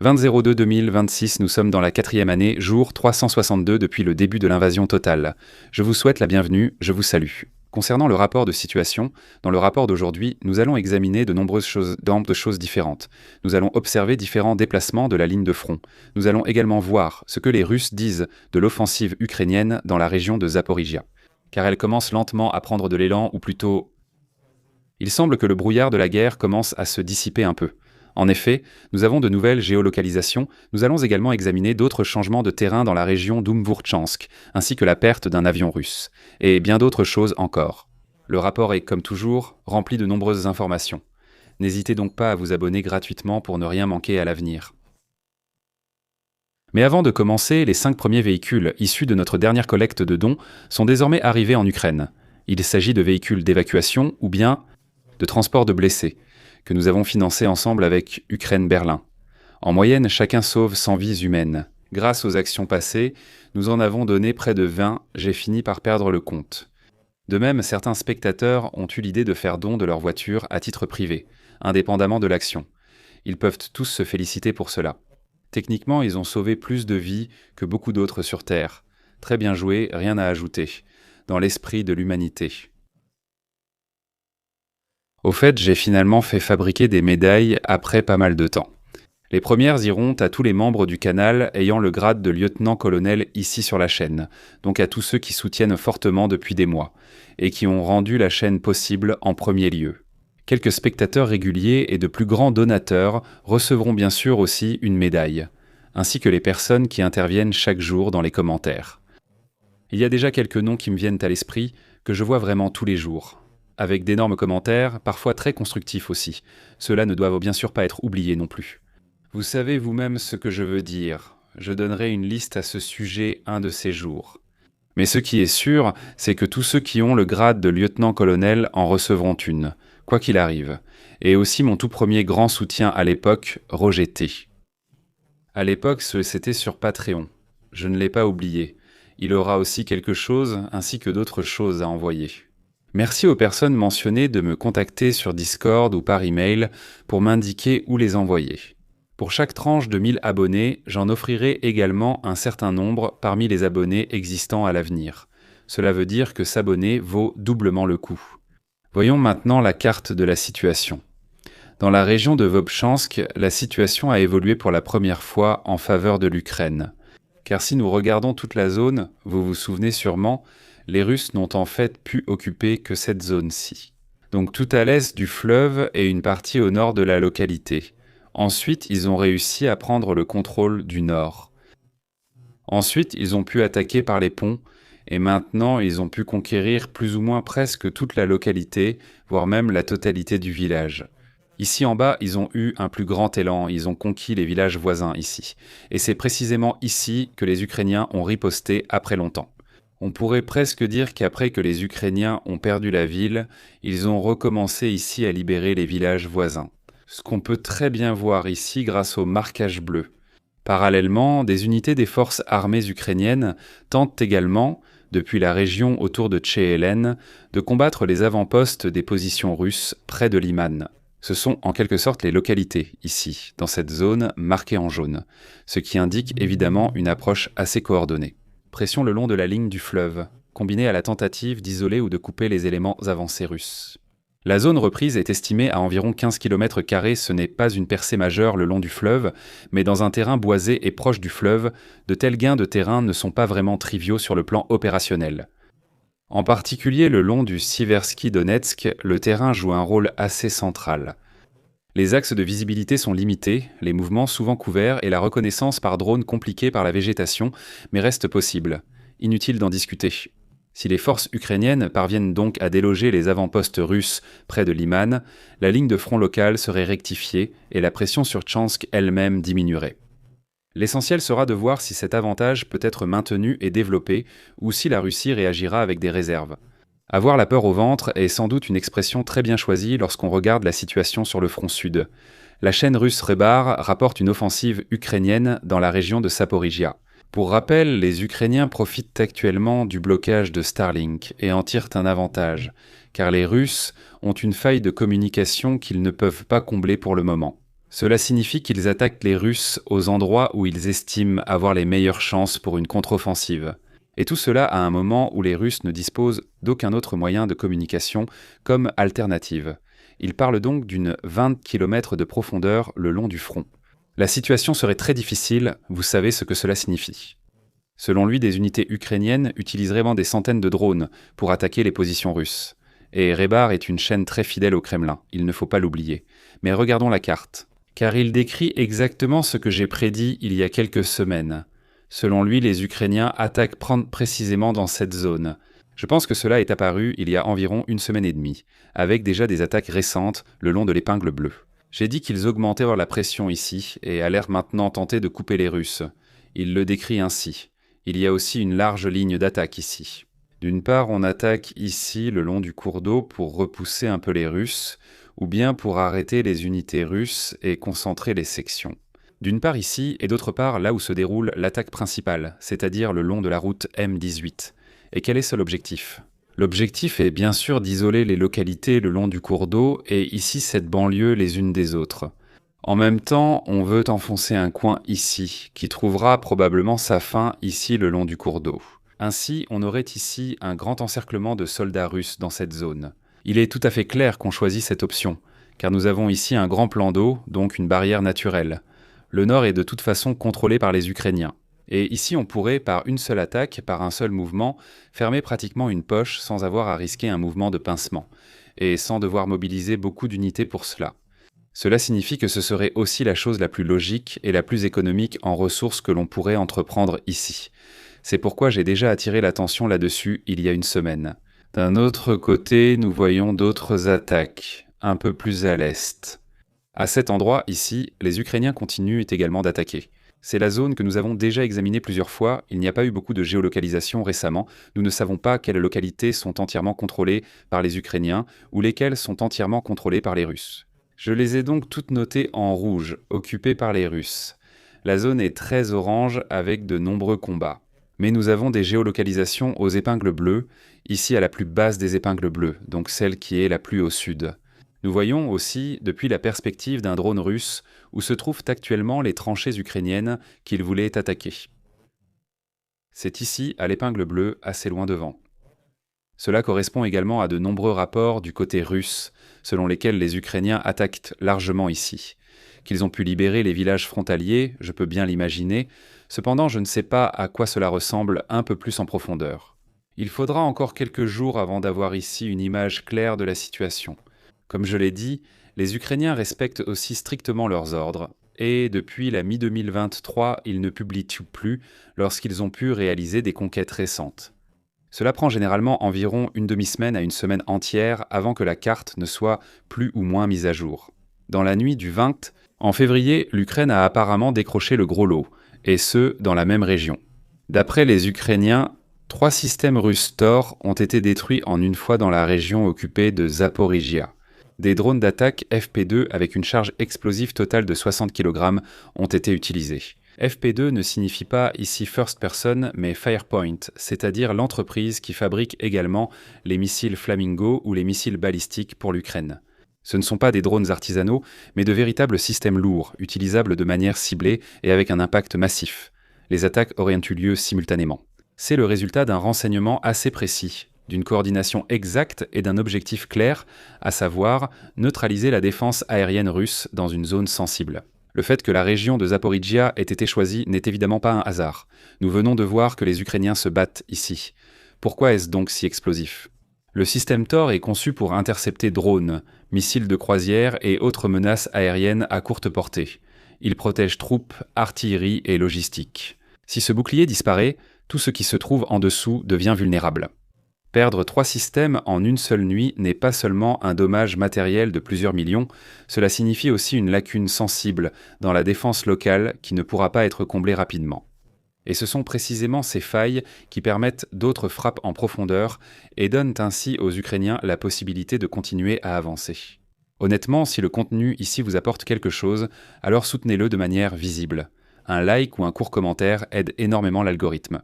20-02-2026, nous sommes dans la 4e année, jour 362 depuis le début de l'invasion totale. Je vous souhaite la bienvenue, je vous salue. Concernant le rapport de situation, dans le rapport d'aujourd'hui, nous allons examiner de nombreuses choses différentes. Nous allons observer différents déplacements de la ligne de front. Nous allons également voir ce que les Russes disent de l'offensive ukrainienne dans la région de Zaporijia. Car elle commence lentement à prendre de l'élan, ou plutôt... Il semble que le brouillard de la guerre commence à se dissiper un peu. En effet, nous avons de nouvelles géolocalisations, nous allons également examiner d'autres changements de terrain dans la région d'Oumvourtchansk, ainsi que la perte d'un avion russe, et bien d'autres choses encore. Le rapport est, comme toujours, rempli de nombreuses informations. N'hésitez donc pas à vous abonner gratuitement pour ne rien manquer à l'avenir. Mais avant de commencer, les 5 premiers véhicules issus de notre dernière collecte de dons sont désormais arrivés en Ukraine. Il s'agit de véhicules d'évacuation ou bien de transport de blessés, que nous avons financé ensemble avec Ukraine Berlin. En moyenne, chacun sauve 100 vies humaines. Grâce aux actions passées, nous en avons donné près de 20, j'ai fini par perdre le compte. De même, certains spectateurs ont eu l'idée de faire don de leur voiture à titre privé, indépendamment de l'action. Ils peuvent tous se féliciter pour cela. Techniquement, ils ont sauvé plus de vies que beaucoup d'autres sur Terre. Très bien joué, rien à ajouter. Dans l'esprit de l'humanité. Au fait, j'ai finalement fait fabriquer des médailles après pas mal de temps. Les premières iront à tous les membres du canal ayant le grade de lieutenant-colonel ici sur la chaîne, donc à tous ceux qui soutiennent fortement depuis des mois, et qui ont rendu la chaîne possible en premier lieu. Quelques spectateurs réguliers et de plus grands donateurs recevront bien sûr aussi une médaille, ainsi que les personnes qui interviennent chaque jour dans les commentaires. Il y a déjà quelques noms qui me viennent à l'esprit, que je vois vraiment tous les jours. Avec d'énormes commentaires, parfois très constructifs aussi. Ceux-là ne doivent bien sûr pas être oubliés non plus. Vous savez vous-même ce que je veux dire. Je donnerai une liste à ce sujet un de ces jours. Mais ce qui est sûr, c'est que tous ceux qui ont le grade de lieutenant-colonel en recevront une, quoi qu'il arrive. Et aussi mon tout premier grand soutien à l'époque, Roger T. À l'époque, c'était sur Patreon. Je ne l'ai pas oublié. Il aura aussi quelque chose, ainsi que d'autres choses à envoyer. Merci aux personnes mentionnées de me contacter sur Discord ou par email pour m'indiquer où les envoyer. Pour chaque tranche de 1000 abonnés, j'en offrirai également un certain nombre parmi les abonnés existants à l'avenir. Cela veut dire que s'abonner vaut doublement le coup. Voyons maintenant la carte de la situation. Dans la région de Vobchansk, la situation a évolué pour la première fois en faveur de l'Ukraine. Car si nous regardons toute la zone, vous vous souvenez sûrement, les Russes n'ont en fait pu occuper que cette zone-ci. Donc tout à l'est du fleuve et une partie au nord de la localité. Ensuite, ils ont réussi à prendre le contrôle du nord. Ensuite, ils ont pu attaquer par les ponts, et maintenant ils ont pu conquérir plus ou moins presque toute la localité, voire même la totalité du village. Ici en bas, ils ont eu un plus grand élan, ils ont conquis les villages voisins ici. Et c'est précisément ici que les Ukrainiens ont riposté après longtemps. On pourrait presque dire qu'après que les Ukrainiens ont perdu la ville, ils ont recommencé ici à libérer les villages voisins. Ce qu'on peut très bien voir ici grâce au marquage bleu. Parallèlement, des unités des forces armées ukrainiennes tentent également, depuis la région autour de Tchéhélène, de combattre les avant-postes des positions russes près de Liman. Ce sont en quelque sorte les localités, ici, dans cette zone marquée en jaune, ce qui indique évidemment une approche assez coordonnée. Pression le long de la ligne du fleuve, combinée à la tentative d'isoler ou de couper les éléments avancés russes. La zone reprise est estimée à environ 15 km², ce n'est pas une percée majeure le long du fleuve, mais dans un terrain boisé et proche du fleuve, de tels gains de terrain ne sont pas vraiment triviaux sur le plan opérationnel. En particulier le long du Siversky Donetsk, le terrain joue un rôle assez central. Les axes de visibilité sont limités, les mouvements souvent couverts et la reconnaissance par drone compliquée par la végétation, mais reste possible. Inutile d'en discuter. Si les forces ukrainiennes parviennent donc à déloger les avant-postes russes près de Liman, la ligne de front locale serait rectifiée et la pression sur Tchansk elle-même diminuerait. L'essentiel sera de voir si cet avantage peut être maintenu et développé ou si la Russie réagira avec des réserves. Avoir la peur au ventre est sans doute une expression très bien choisie lorsqu'on regarde la situation sur le front sud. La chaîne russe Rebar rapporte une offensive ukrainienne dans la région de Zaporijia. Pour rappel, les Ukrainiens profitent actuellement du blocage de Starlink et en tirent un avantage, car les Russes ont une faille de communication qu'ils ne peuvent pas combler pour le moment. Cela signifie qu'ils attaquent les Russes aux endroits où ils estiment avoir les meilleures chances pour une contre-offensive. Et tout cela à un moment où les Russes ne disposent d'aucun autre moyen de communication comme alternative. Ils parlent donc d'une 20 km de profondeur le long du front. La situation serait très difficile, vous savez ce que cela signifie. Selon lui, des unités ukrainiennes utiliseraient vraiment des centaines de drones pour attaquer les positions russes. Et Rebar est une chaîne très fidèle au Kremlin, il ne faut pas l'oublier. Mais regardons la carte, car il décrit exactement ce que j'ai prédit il y a quelques semaines. Selon lui, les Ukrainiens attaquent précisément dans cette zone. Je pense que cela est apparu il y a environ une semaine et demie, avec déjà des attaques récentes le long de l'épingle bleue. J'ai dit qu'ils augmentaient la pression ici et allèrent maintenant tenter de couper les Russes. Il le décrit ainsi. Il y a aussi une large ligne d'attaque ici. D'une part, on attaque ici le long du cours d'eau pour repousser un peu les Russes, ou bien pour arrêter les unités russes et concentrer les sections. D'une part ici, et d'autre part là où se déroule l'attaque principale, c'est-à-dire le long de la route M18. Et quel est seul objectif ? L'objectif est bien sûr d'isoler les localités le long du cours d'eau et ici cette banlieue les unes des autres. En même temps, on veut enfoncer un coin ici, qui trouvera probablement sa fin ici le long du cours d'eau. Ainsi, on aurait ici un grand encerclement de soldats russes dans cette zone. Il est tout à fait clair qu'on choisit cette option, car nous avons ici un grand plan d'eau, donc une barrière naturelle. Le nord est de toute façon contrôlé par les Ukrainiens. Et ici, on pourrait, par une seule attaque, par un seul mouvement, fermer pratiquement une poche sans avoir à risquer un mouvement de pincement, et sans devoir mobiliser beaucoup d'unités pour cela. Cela signifie que ce serait aussi la chose la plus logique et la plus économique en ressources que l'on pourrait entreprendre ici. C'est pourquoi j'ai déjà attiré l'attention là-dessus il y a une semaine. D'un autre côté, nous voyons d'autres attaques, un peu plus à l'est. À cet endroit, ici, les Ukrainiens continuent également d'attaquer. C'est la zone que nous avons déjà examinée plusieurs fois, il n'y a pas eu beaucoup de géolocalisation récemment, nous ne savons pas quelles localités sont entièrement contrôlées par les Ukrainiens ou lesquelles sont entièrement contrôlées par les Russes. Je les ai donc toutes notées en rouge, occupées par les Russes. La zone est très orange avec de nombreux combats. Mais nous avons des géolocalisations aux épingles bleues, ici à la plus basse des épingles bleues, donc celle qui est la plus au sud. Nous voyons aussi, depuis la perspective d'un drone russe, où se trouvent actuellement les tranchées ukrainiennes qu'il voulait attaquer. C'est ici, à l'épingle bleue, assez loin devant. Cela correspond également à de nombreux rapports du côté russe, selon lesquels les Ukrainiens attaquent largement ici. Qu'ils ont pu libérer les villages frontaliers, je peux bien l'imaginer, cependant je ne sais pas à quoi cela ressemble un peu plus en profondeur. Il faudra encore quelques jours avant d'avoir ici une image claire de la situation. Comme je l'ai dit, les Ukrainiens respectent aussi strictement leurs ordres, et depuis la mi-2023, ils ne publient plus lorsqu'ils ont pu réaliser des conquêtes récentes. Cela prend généralement environ une demi-semaine à une semaine entière avant que la carte ne soit plus ou moins mise à jour. Dans la nuit du 20, en février, l'Ukraine a apparemment décroché le gros lot, et ce, dans la même région. D'après les Ukrainiens, 3 systèmes russes Tor ont été détruits en une fois dans la région occupée de Zaporizhia. Des drones d'attaque FP2 avec une charge explosive totale de 60 kg ont été utilisés. FP2 ne signifie pas ici First Person, mais Firepoint, c'est-à-dire l'entreprise qui fabrique également les missiles Flamingo ou les missiles balistiques pour l'Ukraine. Ce ne sont pas des drones artisanaux, mais de véritables systèmes lourds, utilisables de manière ciblée et avec un impact massif. Les attaques auraient eu lieu simultanément. C'est le résultat d'un renseignement assez précis, d'une coordination exacte et d'un objectif clair, à savoir neutraliser la défense aérienne russe dans une zone sensible. Le fait que la région de Zaporizhia ait été choisie n'est évidemment pas un hasard. Nous venons de voir que les Ukrainiens se battent ici. Pourquoi est-ce donc si explosif ? Le système Tor est conçu pour intercepter drones, missiles de croisière et autres menaces aériennes à courte portée. Il protège troupes, artillerie et logistique. Si ce bouclier disparaît, tout ce qui se trouve en dessous devient vulnérable. Perdre 3 systèmes en une seule nuit n'est pas seulement un dommage matériel de plusieurs millions, cela signifie aussi une lacune sensible dans la défense locale qui ne pourra pas être comblée rapidement. Et ce sont précisément ces failles qui permettent d'autres frappes en profondeur et donnent ainsi aux Ukrainiens la possibilité de continuer à avancer. Honnêtement, si le contenu ici vous apporte quelque chose, alors soutenez-le de manière visible. Un like ou un court commentaire aide énormément l'algorithme.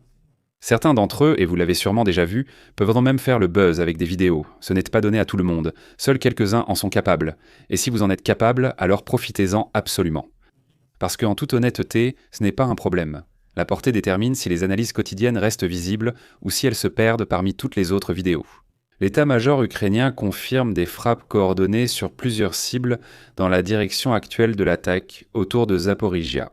Certains d'entre eux, et vous l'avez sûrement déjà vu, peuvent même faire le buzz avec des vidéos. Ce n'est pas donné à tout le monde. Seuls quelques-uns en sont capables. Et si vous en êtes capable, alors profitez-en absolument. Parce qu'en toute honnêteté, ce n'est pas un problème. La portée détermine si les analyses quotidiennes restent visibles ou si elles se perdent parmi toutes les autres vidéos. L'état-major ukrainien confirme des frappes coordonnées sur plusieurs cibles dans la direction actuelle de l'attaque autour de Zaporizhia.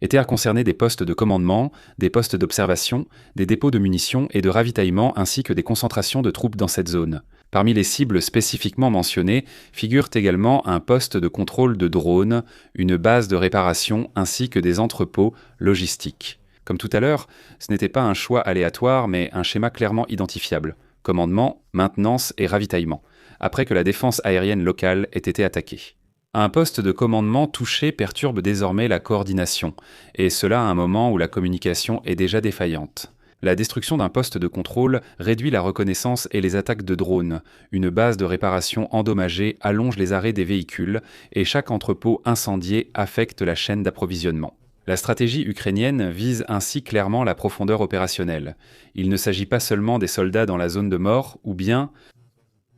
Étaient concernés des postes de commandement, des postes d'observation, des dépôts de munitions et de ravitaillement ainsi que des concentrations de troupes dans cette zone. Parmi les cibles spécifiquement mentionnées figurent également un poste de contrôle de drones, une base de réparation ainsi que des entrepôts logistiques. Comme tout à l'heure, ce n'était pas un choix aléatoire mais un schéma clairement identifiable. Commandement, maintenance et ravitaillement, après que la défense aérienne locale ait été attaquée. Un poste de commandement touché perturbe désormais la coordination, et cela à un moment où la communication est déjà défaillante. La destruction d'un poste de contrôle réduit la reconnaissance et les attaques de drones. Une base de réparation endommagée allonge les arrêts des véhicules, et chaque entrepôt incendié affecte la chaîne d'approvisionnement. La stratégie ukrainienne vise ainsi clairement la profondeur opérationnelle. Il ne s'agit pas seulement des soldats dans la zone de mort, ou bien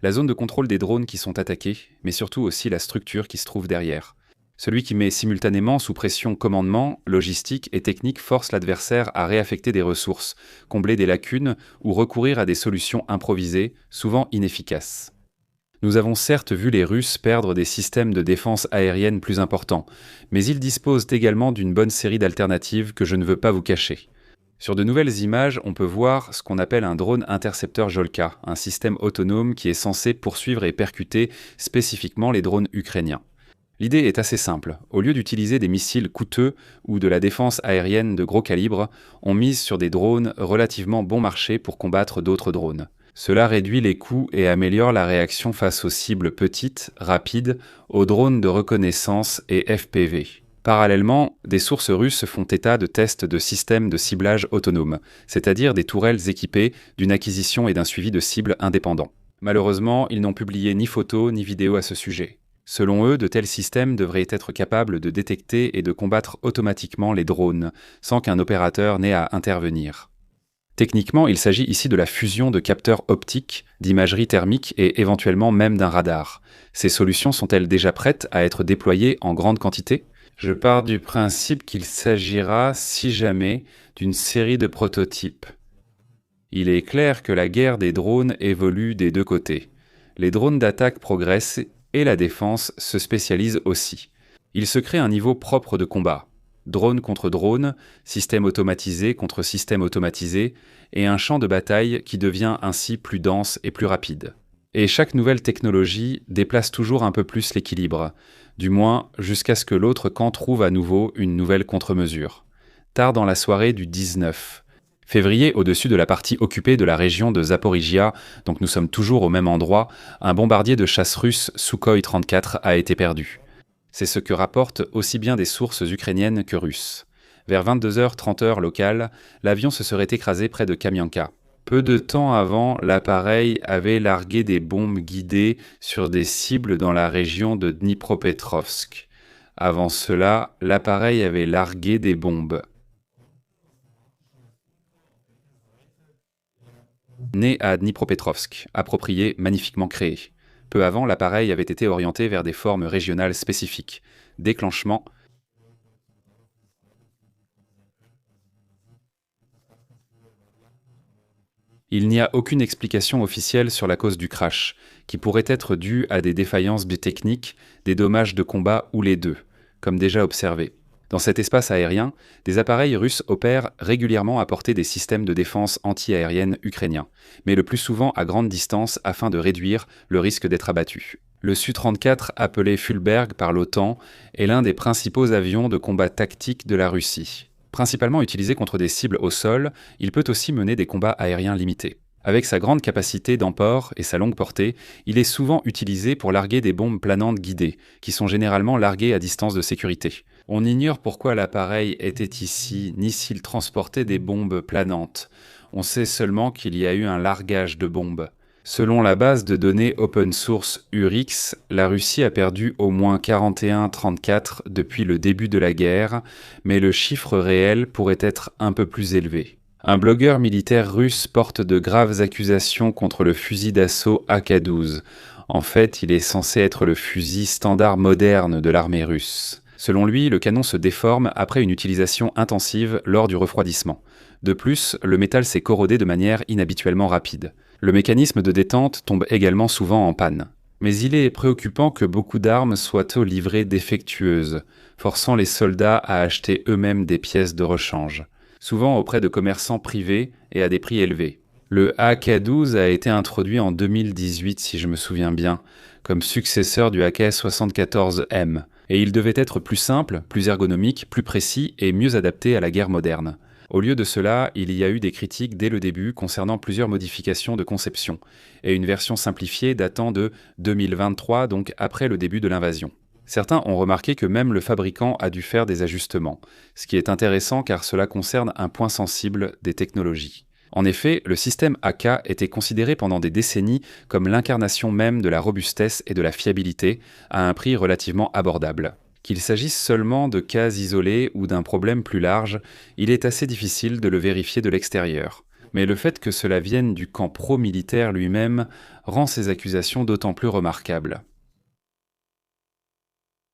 la zone de contrôle des drones qui sont attaqués, mais surtout aussi la structure qui se trouve derrière. Celui qui met simultanément sous pression commandement, logistique et technique force l'adversaire à réaffecter des ressources, combler des lacunes ou recourir à des solutions improvisées, souvent inefficaces. Nous avons certes vu les Russes perdre des systèmes de défense aérienne plus importants, mais ils disposent également d'une bonne série d'alternatives que je ne veux pas vous cacher. Sur de nouvelles images, on peut voir ce qu'on appelle un drone intercepteur Jolka, un système autonome qui est censé poursuivre et percuter spécifiquement les drones ukrainiens. L'idée est assez simple. Au lieu d'utiliser des missiles coûteux ou de la défense aérienne de gros calibre, on mise sur des drones relativement bon marché pour combattre d'autres drones. Cela réduit les coûts et améliore la réaction face aux cibles petites, rapides, aux drones de reconnaissance et FPV. Parallèlement, des sources russes font état de tests de systèmes de ciblage autonomes, c'est-à-dire des tourelles équipées d'une acquisition et d'un suivi de cibles indépendants. Malheureusement, ils n'ont publié ni photos ni vidéos à ce sujet. Selon eux, de tels systèmes devraient être capables de détecter et de combattre automatiquement les drones, sans qu'un opérateur n'ait à intervenir. Techniquement, il s'agit ici de la fusion de capteurs optiques, d'imagerie thermique et éventuellement même d'un radar. Ces solutions sont-elles déjà prêtes à être déployées en grande quantité ? Je pars du principe qu'il s'agira, si jamais, d'une série de prototypes. Il est clair que la guerre des drones évolue des deux côtés. Les drones d'attaque progressent et la défense se spécialise aussi. Il se crée un niveau propre de combat. Drone contre drone, système automatisé contre système automatisé, et un champ de bataille qui devient ainsi plus dense et plus rapide. Et chaque nouvelle technologie déplace toujours un peu plus l'équilibre, du moins jusqu'à ce que l'autre camp trouve à nouveau une nouvelle contre-mesure. Tard dans la soirée du 19 février, au-dessus de la partie occupée de la région de Zaporizhia, donc nous sommes toujours au même endroit, un bombardier de chasse russe Sukhoi 34 a été perdu. C'est ce que rapportent aussi bien des sources ukrainiennes que russes. Vers 22h-30 locales, l'avion se serait écrasé près de Kamianka. Peu de temps avant, l'appareil avait largué des bombes guidées sur des cibles dans la région de Dnipropetrovsk. Avant cela, l'appareil avait largué des bombes. Né à Dnipropetrovsk, approprié, magnifiquement créé. Peu avant, l'appareil avait été orienté vers des formes régionales spécifiques. Déclenchement. Il n'y a aucune explication officielle sur la cause du crash, qui pourrait être due à des défaillances techniques, des dommages de combat ou les deux, comme déjà observé. Dans cet espace aérien, des appareils russes opèrent régulièrement à portée des systèmes de défense anti-aérienne ukrainiens, mais le plus souvent à grande distance afin de réduire le risque d'être abattu. Le Su-34, appelé Fulberg par l'OTAN, est l'un des principaux avions de combat tactique de la Russie. Principalement utilisé contre des cibles au sol, il peut aussi mener des combats aériens limités. Avec sa grande capacité d'emport et sa longue portée, il est souvent utilisé pour larguer des bombes planantes guidées, qui sont généralement larguées à distance de sécurité. On ignore pourquoi l'appareil était ici, ni s'il transportait des bombes planantes. On sait seulement qu'il y a eu un largage de bombes. Selon la base de données open source URIX, la Russie a perdu au moins 41-34 depuis le début de la guerre, mais le chiffre réel pourrait être un peu plus élevé. Un blogueur militaire russe porte de graves accusations contre le fusil d'assaut AK-12. En fait, il est censé être le fusil standard moderne de l'armée russe. Selon lui, le canon se déforme après une utilisation intensive lors du refroidissement. De plus, le métal s'est corrodé de manière inhabituellement rapide. Le mécanisme de détente tombe également souvent en panne. Mais il est préoccupant que beaucoup d'armes soient livrées défectueuses, forçant les soldats à acheter eux-mêmes des pièces de rechange, souvent auprès de commerçants privés et à des prix élevés. Le AK-12 a été introduit en 2018, si je me souviens bien, comme successeur du AK-74M, et il devait être plus simple, plus ergonomique, plus précis et mieux adapté à la guerre moderne. Au lieu de cela, il y a eu des critiques dès le début concernant plusieurs modifications de conception, et une version simplifiée datant de 2023, donc après le début de l'invasion. Certains ont remarqué que même le fabricant a dû faire des ajustements, ce qui est intéressant car cela concerne un point sensible des technologies. En effet, le système AK était considéré pendant des décennies comme l'incarnation même de la robustesse et de la fiabilité, à un prix relativement abordable. Qu'il s'agisse seulement de cas isolés ou d'un problème plus large, il est assez difficile de le vérifier de l'extérieur. Mais le fait que cela vienne du camp pro-militaire lui-même rend ces accusations d'autant plus remarquables.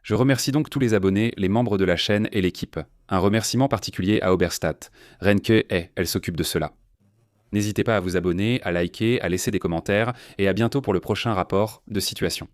Je remercie donc tous les abonnés, les membres de la chaîne et l'équipe. Un remerciement particulier à Oberstadt. Renke elle s'occupe de cela. N'hésitez pas à vous abonner, à liker, à laisser des commentaires et à bientôt pour le prochain rapport de situation.